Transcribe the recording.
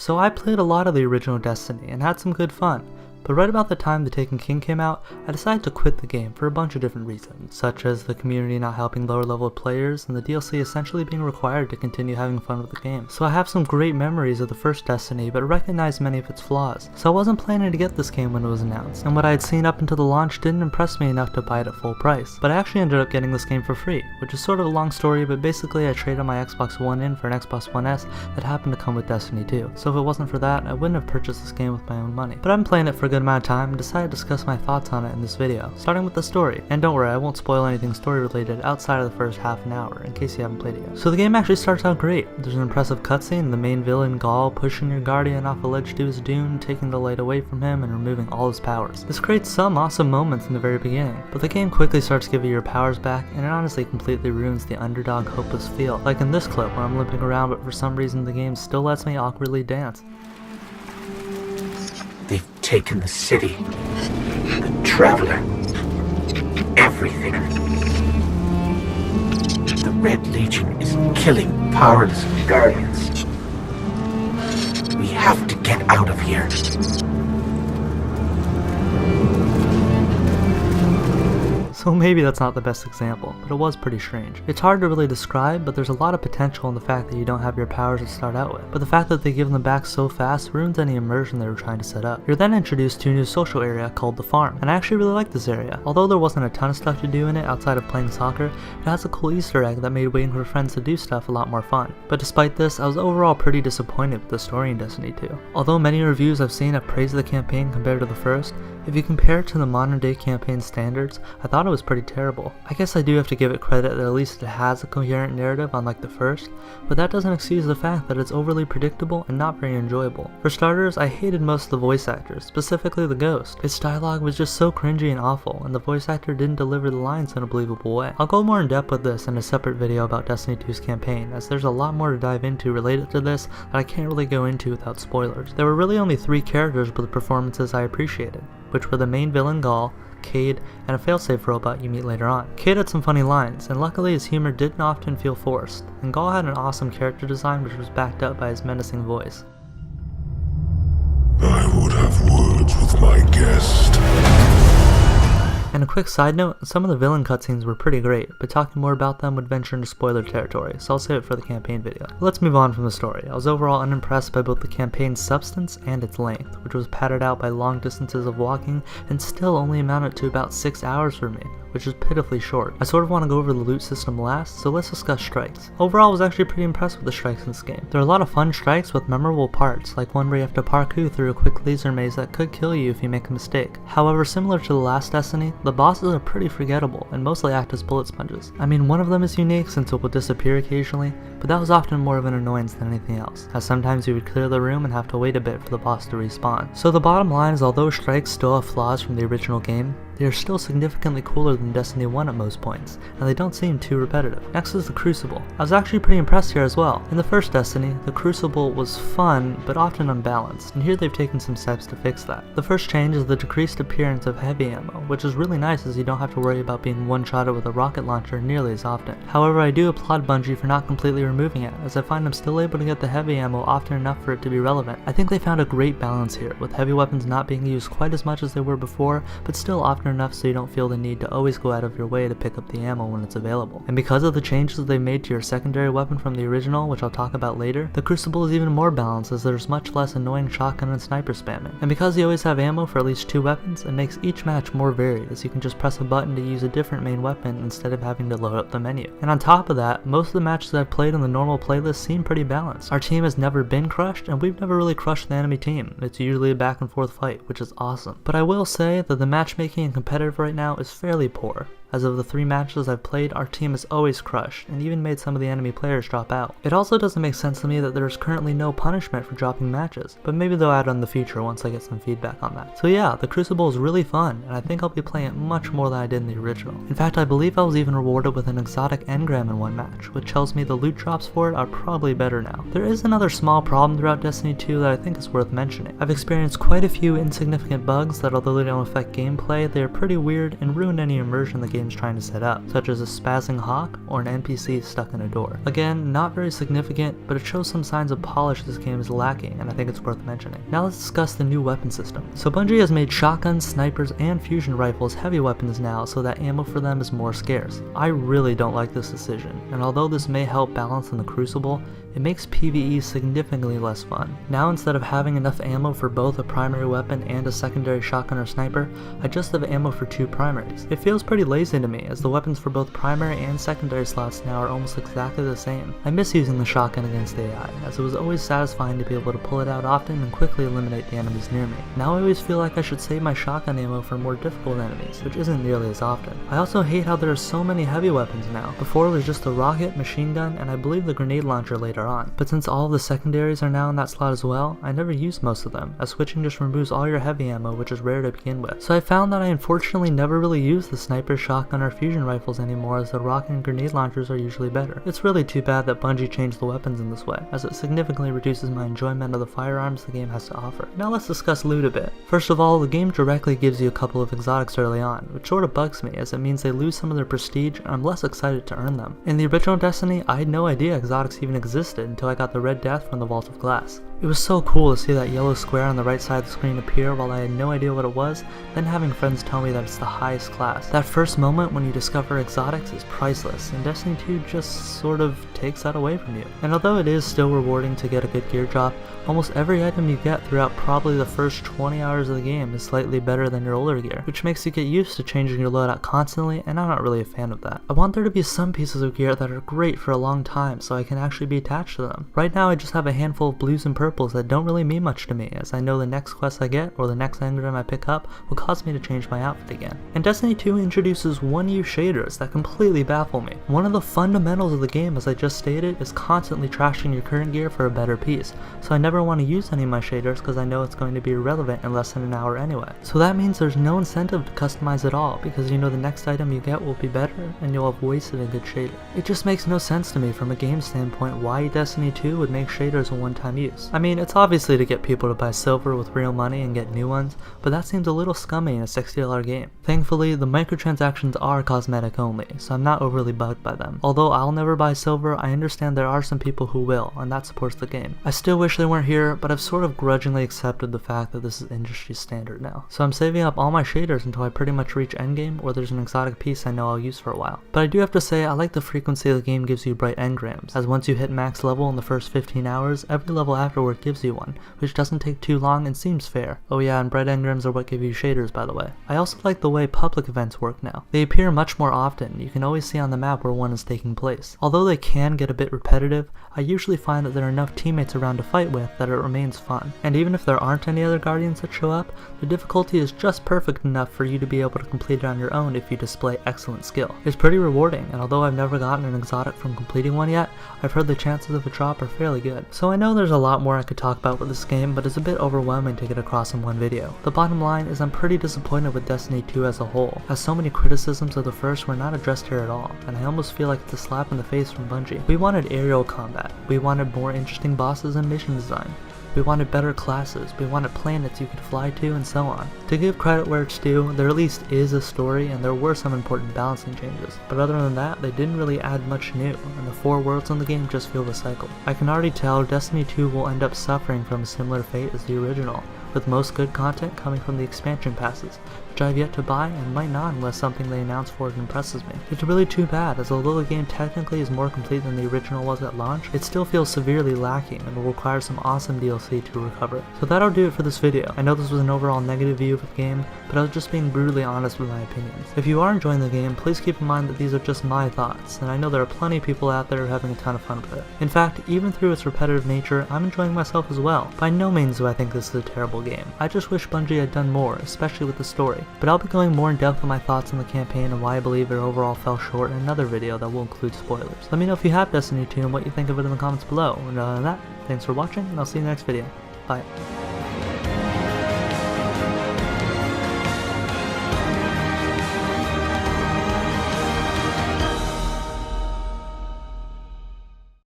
So I played a lot of the original Destiny and had some good fun. But right about the time The Taken King came out, I decided to quit the game for a bunch of different reasons, such as the community not helping lower level players and the DLC essentially being required to continue having fun with the game. So I have some great memories of the first Destiny, but recognize many of its flaws. So I wasn't planning to get this game when it was announced, and what I had seen up until the launch didn't impress me enough to buy it at full price. But I actually ended up getting this game for free, which is sort of a long story, but basically I traded my Xbox One in for an Xbox One S that happened to come with Destiny 2. So if it wasn't for that, I wouldn't have purchased this game with my own money. But I've been playing it for a good amount of time and decided to discuss my thoughts on it in this video, starting with the story. And don't worry, I won't spoil anything story related outside of the first half an hour, in case you haven't played it yet. So the game actually starts out great. There's an impressive cutscene, the main villain Ghaul pushing your guardian off a ledge to his doom, taking the light away from him and removing all his powers. This creates some awesome moments in the very beginning, but the game quickly starts giving your powers back, and it honestly completely ruins the underdog hopeless feel, like in this clip where I'm limping around but for some reason the game still lets me awkwardly dance. They've taken the city, the Traveler, everything. The Red Legion is killing powerless guardians. We have to get out of here. So maybe that's not the best example, but it was pretty strange. It's hard to really describe, but there's a lot of potential in the fact that you don't have your powers to start out with. But the fact that they give them back so fast ruins any immersion they were trying to set up. You're then introduced to a new social area called the Farm, and I actually really like this area. Although there wasn't a ton of stuff to do in it outside of playing soccer, it has a cool Easter egg that made waiting for friends to do stuff a lot more fun. But despite this, I was overall pretty disappointed with the story in Destiny 2. Although many reviews I've seen have praised the campaign compared to the first, if you compare it to the modern day campaign standards, I thought it was pretty terrible. I guess I do have to give it credit that at least it has a coherent narrative unlike the first, but that doesn't excuse the fact that it's overly predictable and not very enjoyable. For starters, I hated most of the voice actors, specifically the Ghost. His dialogue was just so cringy and awful, and the voice actor didn't deliver the lines in a believable way. I'll go more in depth with this in a separate video about Destiny 2's campaign, as there's a lot more to dive into related to this that I can't really go into without spoilers. There were really only 3 characters with performances I appreciated, which were the main villain Ghaul, Cayde, and a failsafe robot you meet later on. Cayde had some funny lines, and luckily his humor didn't often feel forced, and Ghaul had an awesome character design which was backed up by his menacing voice. I would have words with my guest. And a quick side note, some of the villain cutscenes were pretty great, but talking more about them would venture into spoiler territory, so I'll save it for the campaign video. But let's move on from the story. I was overall unimpressed by both the campaign's substance and its length, which was padded out by long distances of walking and still only amounted to about 6 hours for me, which is pitifully short. I sort of want to go over the loot system last, so let's discuss strikes. Overall, I was actually pretty impressed with the strikes in this game. There are a lot of fun strikes with memorable parts, like one where you have to parkour through a quick laser maze that could kill you if you make a mistake. However, similar to the last Destiny, the bosses are pretty forgettable and mostly act as bullet sponges. I mean, one of them is unique since it will disappear occasionally, but that was often more of an annoyance than anything else, as sometimes you would clear the room and have to wait a bit for the boss to respawn. So the bottom line is, although strikes still have flaws from the original game, they are still significantly cooler than Destiny 1 at most points, and they don't seem too repetitive. Next is the Crucible. I was actually pretty impressed here as well. In the first Destiny, the Crucible was fun, but often unbalanced, and here they've taken some steps to fix that. The first change is the decreased appearance of heavy ammo, which is really nice as you don't have to worry about being one-shotted with a rocket launcher nearly as often. However, I do applaud Bungie for not completely removing it, as I find I'm still able to get the heavy ammo often enough for it to be relevant. I think they found a great balance here, with heavy weapons not being used quite as much as they were before, but still often enough so you don't feel the need to always go out of your way to pick up the ammo when it's available. And because of the changes they made to your secondary weapon from the original, which I'll talk about later, the Crucible is even more balanced as there's much less annoying shotgun and sniper spamming. And because you always have ammo for at least 2 weapons, it makes each match more varied, as you can just press a button to use a different main weapon instead of having to load up the menu. And on top of that, most of the matches I've played in the normal playlist seem pretty balanced. Our team has never been crushed, and we've never really crushed the enemy team. It's usually a back and forth fight, which is awesome. But I will say that the matchmaking and competitive right now is fairly poor. As of the 3 matches I've played, our team is always crushed, and even made some of the enemy players drop out. It also doesn't make sense to me that there is currently no punishment for dropping matches, but maybe they'll add on in the future once I get some feedback on that. So yeah, the Crucible is really fun, and I think I'll be playing it much more than I did in the original. In fact, I believe I was even rewarded with an exotic engram in one match, which tells me the loot drops for it are probably better now. There is another small problem throughout Destiny 2 that I think is worth mentioning. I've experienced quite a few insignificant bugs that, although they don't affect gameplay, they are pretty weird and ruin any immersion the game game's trying to set up, such as a spazzing hawk or an NPC stuck in a door. Again, not very significant, but it shows some signs of polish this game is lacking, and I think it's worth mentioning. Now let's discuss the new weapon system. So Bungie has made shotguns, snipers, and fusion rifles heavy weapons now so that ammo for them is more scarce. I really don't like this decision, and although this may help balance in the Crucible, it makes PvE significantly less fun. Now instead of having enough ammo for both a primary weapon and a secondary shotgun or sniper, I just have ammo for 2 primaries. It feels pretty lazy to me, as the weapons for both primary and secondary slots now are almost exactly the same. I miss using the shotgun against AI, as it was always satisfying to be able to pull it out often and quickly eliminate the enemies near me. Now I always feel like I should save my shotgun ammo for more difficult enemies, which isn't nearly as often. I also hate how there are so many heavy weapons now. Before it was just a rocket, machine gun, and I believe the grenade launcher later on. But since all of the secondaries are now in that slot as well, I never use most of them, as switching just removes all your heavy ammo, which is rare to begin with. So I found that I unfortunately never really use the sniper, shotgun, or fusion rifles anymore, as the rocket and grenade launchers are usually better. It's really too bad that Bungie changed the weapons in this way, as it significantly reduces my enjoyment of the firearms the game has to offer. Now let's discuss loot a bit. First of all, the game directly gives you a couple of exotics early on, which sort of bugs me, as it means they lose some of their prestige and I'm less excited to earn them. In the original Destiny, I had no idea exotics even existed until I got the Red Death from the Vault of Glass. It was so cool to see that yellow square on the right side of the screen appear while I had no idea what it was, then having friends tell me that it's the highest class. That first moment when you discover exotics is priceless, and Destiny 2 just sort of takes that away from you. And although it is still rewarding to get a good gear drop, almost every item you get throughout probably the first 20 hours of the game is slightly better than your older gear, which makes you get used to changing your loadout constantly, and I'm not really a fan of that. I want there to be some pieces of gear that are great for a long time so I can actually be attached to them. Right now I just have a handful of blues and purples that don't really mean much to me, as I know the next quest I get or the next engram I pick up will cause me to change my outfit again. And Destiny 2 introduces one-use shaders that completely baffle me. One of the fundamentals of the game, as I just stated, is constantly trashing your current gear for a better piece, so I never want to use any of my shaders because I know it's going to be irrelevant in less than an hour anyway. So that means there's no incentive to customize at all, because you know the next item you get will be better and you'll have wasted a good shader. It just makes no sense to me from a game standpoint why Destiny 2 would make shaders a one-time use. I mean, it's obviously to get people to buy silver with real money and get new ones, but that seems a little scummy in a $60 game. Thankfully, the microtransactions are cosmetic only, so I'm not overly bugged by them. Although I'll never buy silver, I understand there are some people who will, and that supports the game. I still wish they weren't here, but I've sort of grudgingly accepted the fact that this is industry standard now. So I'm saving up all my shaders until I pretty much reach endgame, or there's an exotic piece I know I'll use for a while. But I do have to say I like the frequency the game gives you bright engrams, as once you hit max level in the first 15 hours, every level afterward gives you one, which doesn't take too long and seems fair. Oh yeah, and bright engrams are what give you shaders, by the way. I also like the way public events work now. They appear much more often. You can always see on the map where one is taking place. Although they can get a bit repetitive, I usually find that there are enough teammates around to fight with that it remains fun. And even if there aren't any other Guardians that show up, the difficulty is just perfect enough for you to be able to complete it on your own if you display excellent skill. It's pretty rewarding, and although I've never gotten an exotic from completing one yet, I've heard the chances of a drop are fairly good. So I know there's a lot more I could talk about with this game, but it's a bit overwhelming to get across in one video. The bottom line is I'm pretty disappointed with Destiny 2 as a whole, as so many criticisms of the first were not addressed here at all, and I almost feel like it's a slap in the face from Bungie. We wanted aerial combat, we wanted more interesting bosses and mission design, we wanted better classes, we wanted planets you could fly to, and so on. To give credit where it's due, there at least is a story and there were some important balancing changes, but other than that, they didn't really add much new, and the 4 worlds in the game just feel recycled. I can already tell Destiny 2 will end up suffering from a similar fate as the original, with most good content coming from the expansion passes, which I have yet to buy and might not unless something they announce for it impresses me. It's really too bad, as although the game technically is more complete than the original was at launch, it still feels severely lacking and will require some awesome DLC to recover it. So that'll do it for this video. I know this was an overall negative view of the game, but I was just being brutally honest with my opinions. If you are enjoying the game, please keep in mind that these are just my thoughts, and I know there are plenty of people out there having a ton of fun with it. In fact, even through its repetitive nature, I'm enjoying myself as well. By no means do I think this is a terrible game. I just wish Bungie had done more, especially with the story. But I'll be going more in depth with my thoughts on the campaign and why I believe it overall fell short in another video that will include spoilers. Let me know if you have Destiny 2 and what you think of it in the comments below. And other than that, thanks for watching, and I'll see you in the next video. Bye.